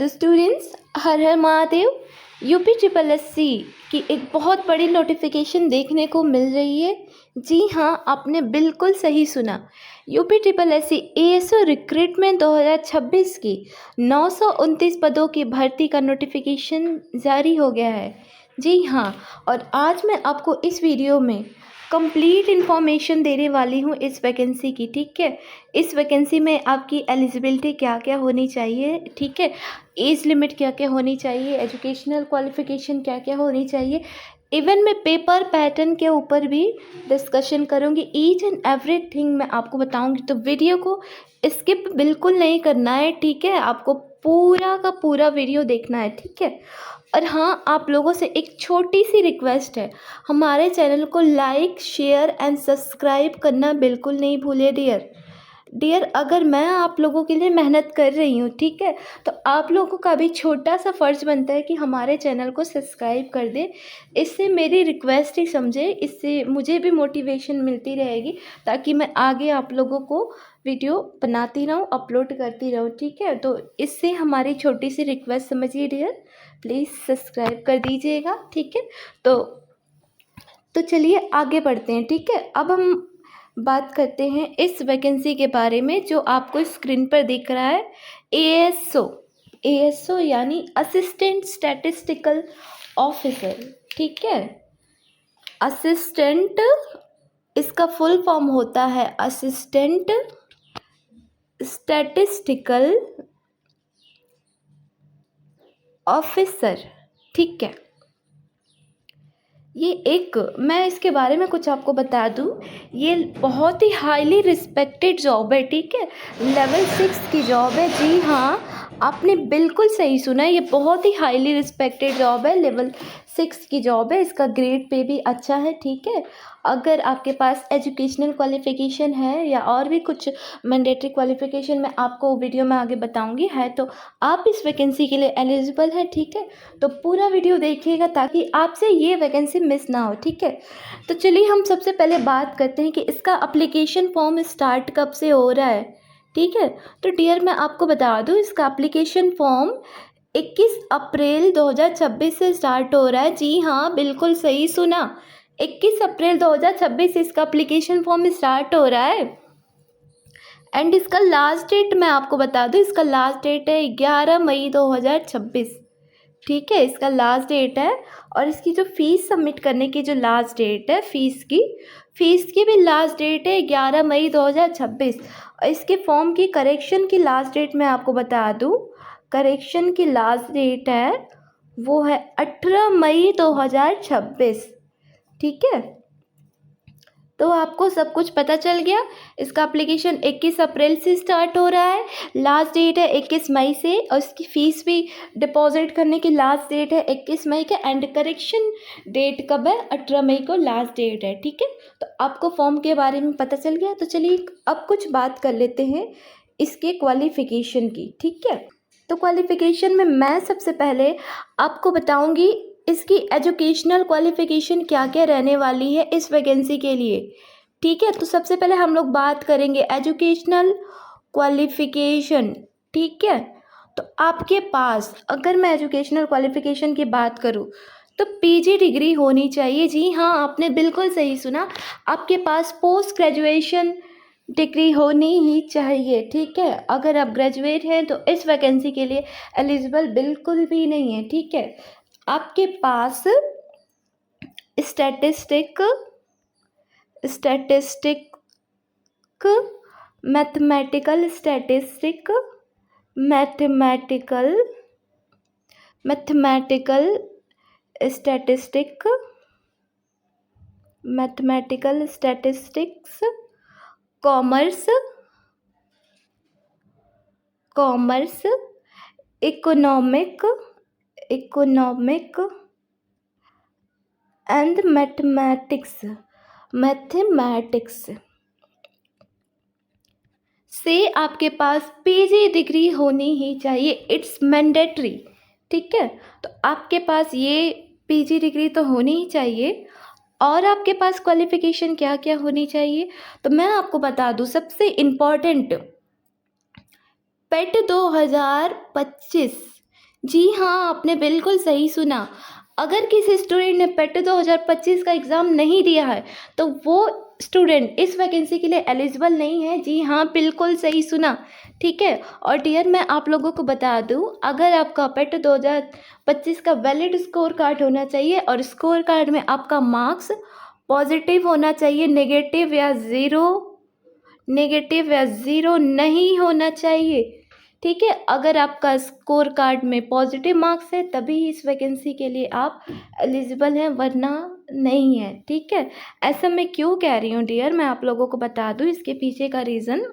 Hello students, हर हर Mahadev. UP triple SC की एक बहुत बड़ी नोटिफिकेशन देखने को मिल रही है। जी हाँ, आपने बिल्कुल सही सुना। UP triple SC ASO recruitment 2026 की 929 पदों की भर्ती का नोटिफिकेशन जारी हो गया है। जी हाँ, और आज मैं आपको इस वीडियो में कंप्लीट इन्फॉर्मेशन देने वाली हूँ इस वैकेंसी की। ठीक है, इस वैकेंसी में आपकी एलिजिबिलिटी क्या क्या होनी चाहिए, ठीक है, एज लिमिट क्या क्या होनी चाहिए, एजुकेशनल क्वालिफिकेशन क्या क्या होनी चाहिए, इवन मैं पेपर पैटर्न के ऊपर भी डिस्कशन करूँगी। ईच एंड एवरीथिंग मैं आपको बताऊँगी, तो वीडियो को स्किप बिल्कुल नहीं करना है। ठीक है, आपको पूरा का पूरा वीडियो देखना है। ठीक है, और हाँ, आप लोगों से एक छोटी सी रिक्वेस्ट है, हमारे चैनल को लाइक शेयर एंड सब्सक्राइब करना बिल्कुल नहीं भूलिए डियर। अगर मैं आप लोगों के लिए मेहनत कर रही हूँ, ठीक है, तो आप लोगों का भी छोटा सा फ़र्ज़ बनता है कि हमारे चैनल को सब्सक्राइब कर दे। इससे मेरी रिक्वेस्ट ही समझे, इससे मुझे भी मोटिवेशन मिलती रहेगी, ताकि मैं आगे आप लोगों को वीडियो बनाती रहूँ, अपलोड करती रहूँ। ठीक है, तो इससे हमारी छोटी सी रिक्वेस्ट समझिए डियर, प्लीज़ सब्सक्राइब कर दीजिएगा। ठीक है, तो चलिए आगे बढ़ते हैं। ठीक है, अब हम बात करते हैं इस वैकेंसी के बारे में जो आपको स्क्रीन पर दिख रहा है। एएसओ यानी असिस्टेंट स्टैटिस्टिकल ऑफिसर। ठीक है, असिस्टेंट, इसका फुल फॉर्म होता है असिस्टेंट स्टैटिस्टिकल ऑफिसर। ठीक है, मैं इसके बारे में कुछ आपको बता दूं, ये बहुत ही हाईली रिस्पेक्टेड जॉब है। ठीक है, लेवल 6 की जॉब है। जी हाँ, आपने बिल्कुल सही सुना है, ये बहुत ही हाईली रिस्पेक्टेड जॉब है, लेवल 6 की जॉब है। इसका ग्रेड पे भी अच्छा है। ठीक है, अगर आपके पास एजुकेशनल क्वालिफिकेशन है या और भी कुछ मैंडेटरी क्वालिफिकेशन मैं आपको वीडियो में आगे बताऊंगी है, तो आप इस वैकेंसी के लिए एलिजिबल है। ठीक है, तो पूरा वीडियो देखिएगा ताकि आपसे ये वैकेंसी मिस ना हो। ठीक है, तो चलिए हम सबसे पहले बात करते हैं कि इसका एप्लीकेशन फॉर्म स्टार्ट कब से हो रहा है। ठीक है, तो डियर मैं आपको बता दूं, इसका एप्लीकेशन फॉर्म 21 अप्रैल 2026 से स्टार्ट हो रहा है। जी हाँ, बिल्कुल सही सुना, 21 अप्रैल 2026 इसका एप्लीकेशन फॉर्म स्टार्ट हो रहा है। एंड इसका लास्ट डेट मैं आपको बता दूं, इसका लास्ट डेट है 11 मई 2026। ठीक है, इसका लास्ट डेट है। और इसकी जो फ़ीस सबमिट करने की जो लास्ट डेट है, फ़ीस की भी लास्ट डेट है 11 मई 2026। और इसके फॉर्म की करेक्शन की लास्ट डेट मैं आपको बता दूं, करेक्शन की लास्ट डेट है वो है 18 मई 2026। ठीक है, तो आपको सब कुछ पता चल गया। इसका एप्लीकेशन 21 अप्रैल से स्टार्ट हो रहा है, लास्ट डेट है 21 मई से, और इसकी फ़ीस भी डिपॉजिट करने की लास्ट डेट है 21 मई के, एंड करेक्शन डेट कब है, 18 मई को लास्ट डेट है। ठीक है, तो आपको फॉर्म के बारे में पता चल गया। तो चलिए अब कुछ बात कर लेते हैं इसके क्वालिफ़िकेशन की। ठीक है, तो क्वालिफ़िकेशन में मैं सबसे पहले आपको बताऊँगी इसकी एजुकेशनल क्वालिफ़िकेशन क्या क्या रहने वाली है इस वैकेंसी के लिए। ठीक है, तो सबसे पहले हम लोग बात करेंगे एजुकेशनल क्वालिफ़िकेशन। ठीक है, तो आपके पास, अगर मैं एजुकेशनल क्वालिफ़िकेशन की बात करूँ, तो पीजी डिग्री होनी चाहिए। जी हाँ, आपने बिल्कुल सही सुना, आपके पास पोस्ट ग्रेजुएशन डिग्री होनी ही चाहिए। ठीक है, अगर आप ग्रेजुएट हैं तो इस वैकेंसी के लिए एलिजिबल बिल्कुल भी नहीं है। ठीक है, आपके पास statistic mathematical statistics, commerce, economic and mathematics से आपके पास पीजी डिग्री होनी ही चाहिए, इट्स मैंडेटरी। ठीक है, तो आपके पास ये पीजी डिग्री तो होनी ही चाहिए। और आपके पास क्वालिफ़िकेशन क्या क्या होनी चाहिए, तो मैं आपको बता दूं, सबसे इम्पॉर्टेंट पेट 2025 जी हाँ, आपने बिल्कुल सही सुना। अगर किसी स्टूडेंट ने पेट 2025 का एग्ज़ाम नहीं दिया है, तो वो स्टूडेंट इस वैकेंसी के लिए एलिजिबल नहीं है। जी हाँ, बिल्कुल सही सुना, ठीक है। और डियर मैं आप लोगों को बता दूँ, अगर आपका पेट 2025 का वैलिड स्कोर कार्ड होना चाहिए और स्कोर कार्ड में आपका मार्क्स पॉजिटिव होना चाहिए, नेगेटिव या ज़ीरो नहीं होना चाहिए, ठीक है। अगर आपका स्कोर कार्ड में पॉजिटिव मार्क्स है तभी इस वैकेंसी के लिए आप एलिजिबल हैं, वरना नहीं है, ठीक है। ऐसा मैं क्यों कह रही हूँ डियर, मैं आप लोगों को बता दूँ इसके पीछे का रीज़न।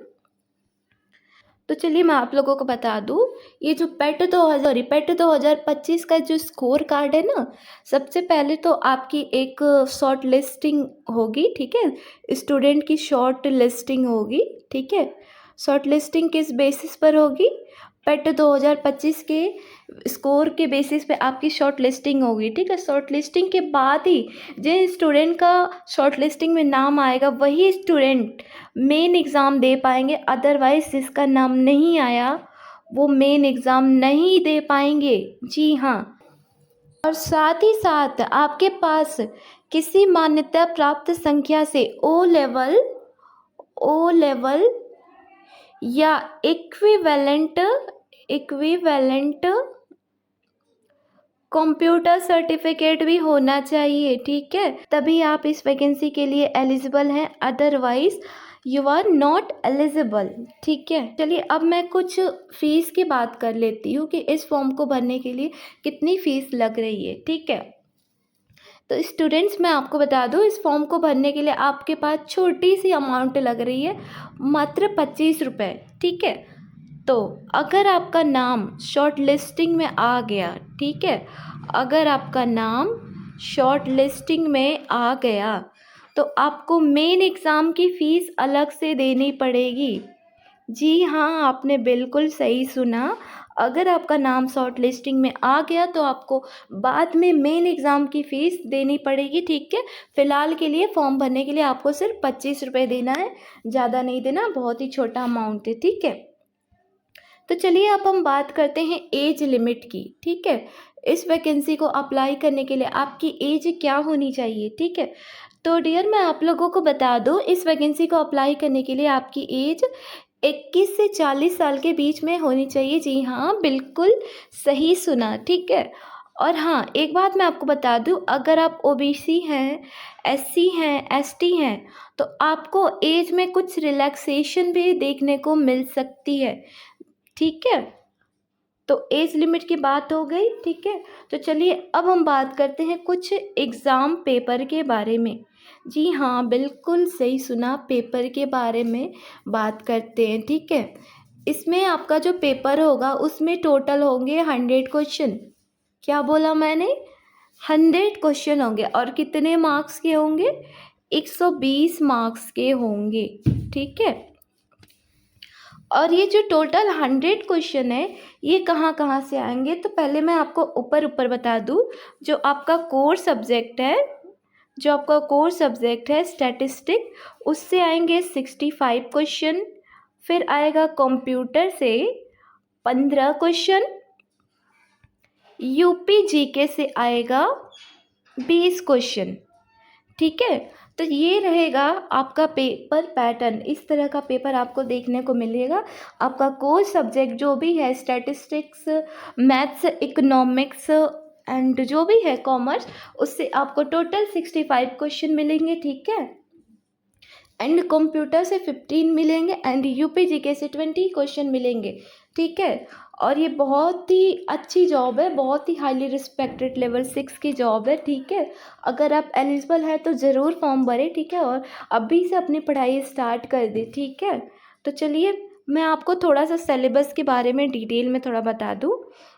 तो चलिए मैं आप लोगों को बता दूँ, ये जो पेट 2025 का जो स्कोर कार्ड है ना, सबसे पहले तो आपकी एक शॉर्ट लिस्टिंग होगी, ठीक है। स्टूडेंट की शॉर्ट लिस्टिंग होगी, ठीक है। शॉर्ट लिस्टिंग किस बेसिस पर होगी? पेट 2025 के स्कोर के बेसिस पे आपकी शॉर्ट लिस्टिंग होगी, ठीक है। शॉर्ट लिस्टिंग के बाद ही जिन स्टूडेंट का शॉर्ट लिस्टिंग में नाम आएगा वही स्टूडेंट मेन एग्ज़ाम दे पाएंगे, अदरवाइज़ जिसका नाम नहीं आया वो मेन एग्ज़ाम नहीं दे पाएंगे। जी हाँ। और साथ ही साथ आपके पास किसी मान्यता प्राप्त संख्या से ओ लेवल या इक्विवेलेंट कंप्यूटर सर्टिफिकेट भी होना चाहिए, ठीक है। तभी आप इस वैकेंसी के लिए एलिजिबल हैं, otherwise you are not eligible, ठीक है। चलिए अब मैं कुछ फ़ीस की बात कर लेती हूँ कि इस फॉर्म को भरने के लिए कितनी फ़ीस लग रही है, ठीक है। तो स्टूडेंट्स मैं आपको बता दूँ, इस फॉर्म को भरने के लिए आपके पास छोटी सी अमाउंट लग रही है, मात्र 25 रुपये, ठीक है। तो अगर आपका नाम शॉर्ट लिस्टिंग में आ गया, ठीक है, अगर आपका नाम शॉर्ट लिस्टिंग में आ गया तो आपको मेन एग्ज़ाम की फ़ीस अलग से देनी पड़ेगी। जी हाँ, आपने बिल्कुल सही सुना। अगर आपका नाम शॉर्ट लिस्टिंग में आ गया तो आपको बाद में मेन एग्ज़ाम की फ़ीस देनी पड़ेगी, ठीक है। फ़िलहाल के लिए फॉर्म भरने के लिए आपको सिर्फ 25 रुपये देना है, ज़्यादा नहीं देना, बहुत ही छोटा अमाउंट है, ठीक है। तो चलिए अब हम बात करते हैं एज लिमिट की, ठीक है। इस वैकेंसी को अप्लाई करने के लिए आपकी एज क्या होनी चाहिए, ठीक है। तो डियर मैं आप लोगों को बता दूं, इस वैकेंसी को अप्लाई करने के लिए आपकी एज 21 से 40 साल के बीच में होनी चाहिए। जी हाँ, बिल्कुल सही सुना, ठीक है। और हाँ, एक बात मैं आपको बता दूं, अगर आप ओबीसी हैं, एससी हैं, एसटी हैं, तो आपको एज में कुछ रिलैक्सेशन भी देखने को मिल सकती है, ठीक है। तो एज लिमिट की बात हो गई, ठीक है। तो चलिए अब हम बात करते हैं कुछ एग्ज़ाम पेपर के बारे में। जी हाँ, बिल्कुल सही सुना, पेपर के बारे में बात करते हैं, ठीक है। इसमें आपका जो पेपर होगा उसमें टोटल होंगे 100 क्वेश्चन। क्या बोला मैंने? 100 क्वेश्चन होंगे और कितने मार्क्स के होंगे? 120 मार्क्स के होंगे, ठीक है। और ये जो टोटल 100 क्वेश्चन है ये कहाँ कहाँ से आएंगे, तो पहले मैं आपको ऊपर ऊपर बता दूँ, जो आपका कोर सब्जेक्ट है स्टैटिस्टिक, उससे आएंगे 65 क्वेश्चन। फिर आएगा कंप्यूटर से 15 क्वेश्चन, यूपी जीके से आएगा 20 क्वेश्चन, ठीक है। तो ये रहेगा आपका पेपर पैटर्न, इस तरह का पेपर आपको देखने को मिलेगा। आपका कोर सब्जेक्ट जो भी है स्टैटिस्टिक्स, मैथ्स, इकोनॉमिक्स एंड जो भी है कॉमर्स, उससे आपको टोटल 65 क्वेश्चन मिलेंगे, ठीक है। एंड कंप्यूटर से 15 मिलेंगे एंड यूपी जीके से 20 क्वेश्चन मिलेंगे, ठीक है। और ये बहुत ही अच्छी जॉब है, बहुत ही हाईली रिस्पेक्टेड लेवल 6 की जॉब है, ठीक है। अगर आप एलिजिबल है तो ज़रूर फॉर्म भरें, ठीक है, और अभी से अपनी पढ़ाई स्टार्ट कर दें, ठीक है। तो चलिए मैं आपको थोड़ा सा सिलेबस के बारे में डिटेल में थोड़ा बता दूँ।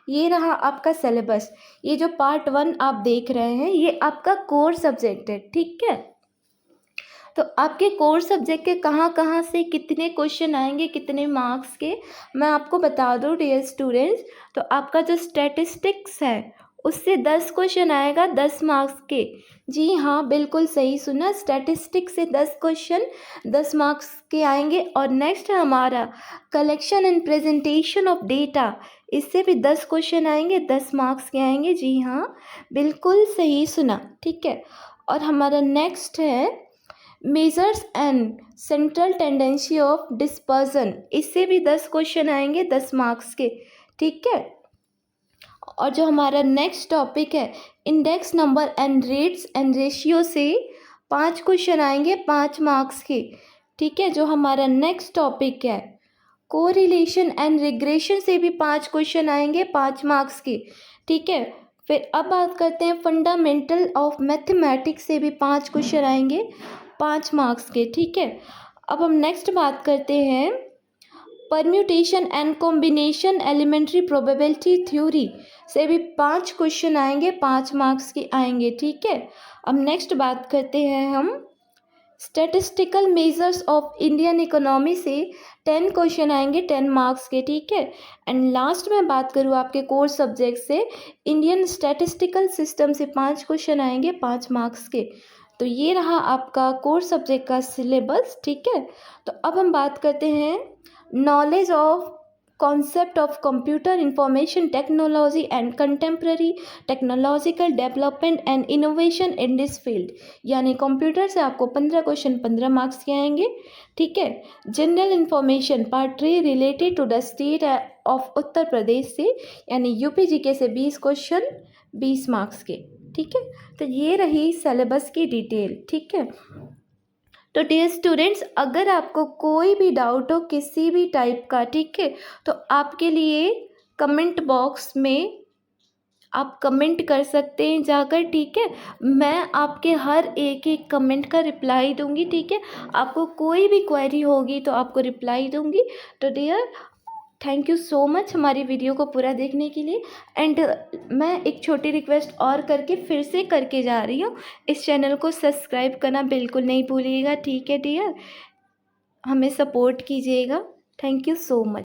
ये रहा आपका सिलेबस, ये जो पार्ट 1 आप देख रहे हैं ये आपका कोर सब्जेक्ट है, ठीक है। तो आपके कोर सब्जेक्ट के कहाँ कहाँ से कितने क्वेश्चन आएंगे, कितने मार्क्स के, मैं आपको बता दूँ डियर स्टूडेंट्स। तो आपका जो स्टैटिस्टिक्स है उससे 10 क्वेश्चन आएगा 10 मार्क्स के। जी हाँ, बिल्कुल सही सुना, स्टैटिस्टिक्स से 10 क्वेश्चन 10 मार्क्स के आएंगे। और नेक्स्ट है हमारा collection and presentation of data, इससे भी 10 क्वेश्चन आएंगे 10 मार्क्स के आएंगे। जी हाँ, बिल्कुल सही सुना, ठीक है। और हमारा नेक्स्ट है measures and central tendency of dispersion, इससे भी 10 क्वेश्चन आएंगे 10 मार्क्स के, ठीक है। और जो हमारा नेक्स्ट टॉपिक है index number and rates and ratio, से 5 क्वेश्चन आएंगे 5 मार्क्स के, ठीक है। जो हमारा नेक्स्ट टॉपिक है कोरिलेशन एंड रिग्रेशन, से भी 5 क्वेश्चन आएंगे 5 मार्क्स के, ठीक है। फिर अब बात करते हैं फंडामेंटल ऑफ मैथमेटिक्स, से भी 5 क्वेश्चन आएंगे 5 मार्क्स के, ठीक है। अब हम नेक्स्ट बात करते हैं permutation and combination elementary probability theory, से भी 5 क्वेश्चन आएंगे 5 मार्क्स के आएंगे, ठीक है। अब नेक्स्ट बात करते हैं हम statistical measures of Indian economy, से 10 क्वेश्चन आएंगे 10 मार्क्स के, ठीक है। एंड लास्ट में बात करूँ आपके कोर्स सब्जेक्ट से इंडियन स्टैटिस्टिकल सिस्टम, से 5 क्वेश्चन आएंगे 5 मार्क्स के। तो ये रहा आपका कोर्स सब्जेक्ट का सिलेबस, ठीक है। तो अब हम बात करते हैं knowledge of concept of computer information technology and contemporary technological development and innovation in this field, यानी कंप्यूटर से आपको 15 क्वेश्चन 15 मार्क्स के आएंगे, ठीक है। General information part 3 related to the state of Uttar Pradesh, से यानी यूपी जीके से 20 क्वेश्चन 20 मार्क्स के, ठीक है। तो ये रही सिलेबस की डिटेल, ठीक है। तो डियर स्टूडेंट्स, अगर आपको कोई भी डाउट हो किसी भी टाइप का, ठीक है, तो आपके लिए कमेंट बॉक्स में आप कमेंट कर सकते हैं जाकर, ठीक है। मैं आपके हर एक कमेंट का रिप्लाई दूंगी, ठीक है। आपको कोई भी क्वेरी होगी तो आपको रिप्लाई दूंगी। तो dear, thank you so much हमारी वीडियो को पूरा देखने के लिए। एंड मैं एक छोटी रिक्वेस्ट और करके फिर से करके जा रही हूँ, इस चैनल को सब्सक्राइब करना बिल्कुल नहीं भूलिएगा, ठीक है डियर। हमें सपोर्ट कीजिएगा। Thank you so much.